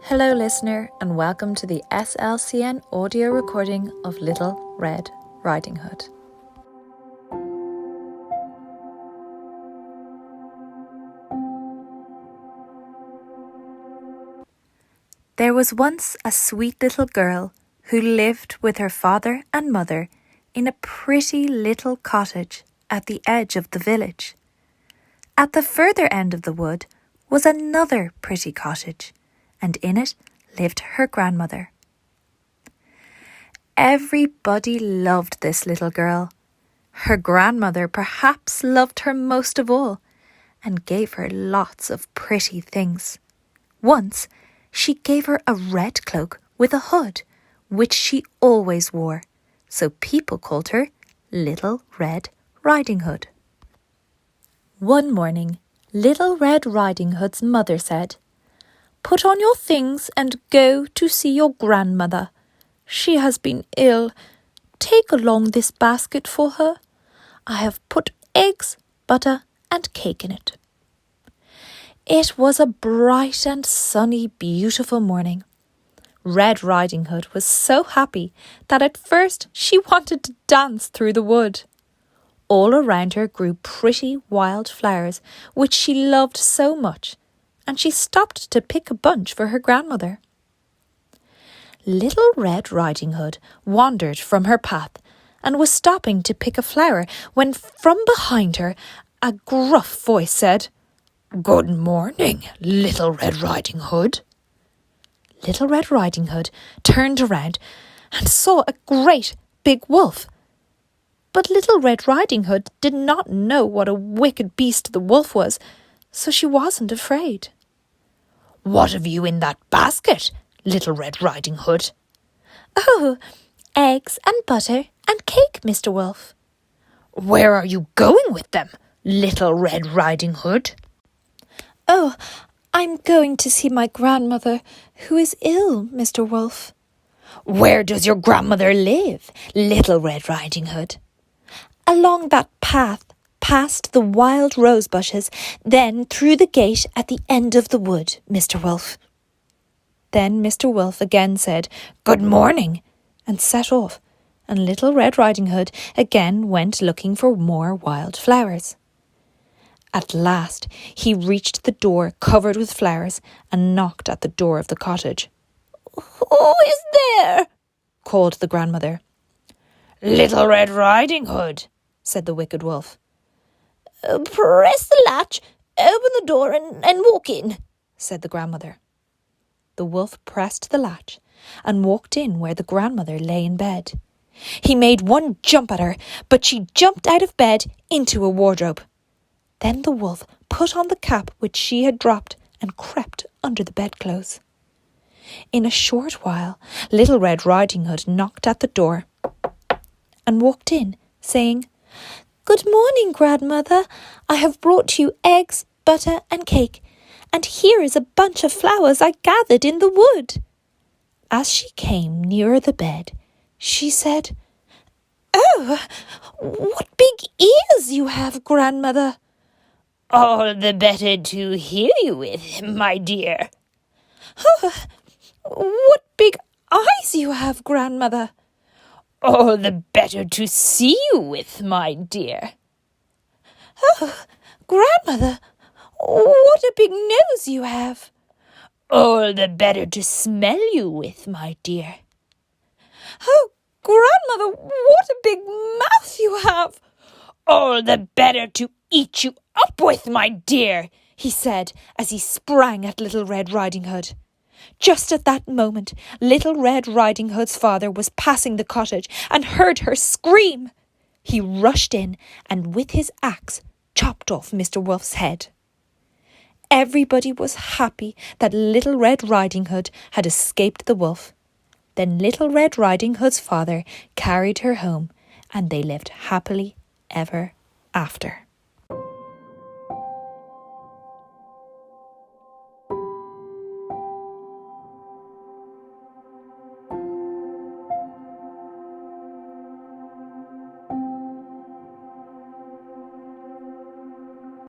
Hello listener and welcome to the SLCN audio recording of Little Red Riding Hood. There was once a sweet little girl who lived with her father and mother in a pretty little cottage at the edge of the village. At the further end of the wood was another pretty cottage, and in it lived her grandmother. Everybody loved this little girl. Her grandmother perhaps loved her most of all and gave her lots of pretty things. Once, she gave her a red cloak with a hood, which she always wore, so people called her Little Red Riding Hood. One morning, Little Red Riding Hood's mother said, "Put on your things and go to see your grandmother. She has been ill. Take along this basket for her. I have put eggs, butter, and cake in it." It was a bright and sunny, beautiful morning. Red Riding Hood was so happy that at first she wanted to dance through the wood. All around her grew pretty wild flowers, which she loved so much, and she stopped to pick a bunch for her grandmother. Little Red Riding Hood wandered from her path and was stopping to pick a flower when from behind her a gruff voice said, "Good morning, Little Red Riding Hood." Little Red Riding Hood turned around and saw a great big wolf. But Little Red Riding Hood did not know what a wicked beast the wolf was, so she wasn't afraid. "What have you in that basket, Little Red Riding Hood?" "Oh, eggs and butter and cake, Mr. Wolf." "Where are you going with them, Little Red Riding Hood?" "Oh, I'm going to see my grandmother, who is ill, Mr. Wolf." "Where does your grandmother live, Little Red Riding Hood?" "Along that path, past the wild rose bushes, then through the gate at the end of the wood, Mr. Wolf." Then Mr. Wolf again said, "Good morning," and set off, and Little Red Riding Hood again went looking for more wild flowers. At last he reached the door covered with flowers and knocked at the door of the cottage. "Who is there?" called the grandmother. "Little Red Riding Hood," said the wicked wolf. "Press the latch, open the door and walk in," said the grandmother. The wolf pressed the latch and walked in where the grandmother lay in bed. He made one jump at her, but she jumped out of bed into a wardrobe. Then the wolf put on the cap which she had dropped and crept under the bedclothes. In a short while, Little Red Riding Hood knocked at the door and walked in, saying, "Good morning, grandmother. I have brought you eggs, butter and cake, and here is a bunch of flowers I gathered in the wood." As she came nearer the bed, she said, "Oh, what big ears you have, grandmother." "All the better to hear you with, my dear." "Oh, what big eyes you have, grandmother." "All the better to see you with, my dear." "Oh, grandmother, what a big nose you have." "All the better to smell you with, my dear." "Oh, grandmother, what a big mouth you have." "All the better to eat you up with, my dear," he said as he sprang at Little Red Riding Hood. Just at that moment, Little Red Riding Hood's father was passing the cottage and heard her scream. He rushed in and with his axe chopped off Mr. Wolf's head. Everybody was happy that Little Red Riding Hood had escaped the wolf. Then Little Red Riding Hood's father carried her home, and they lived happily ever after.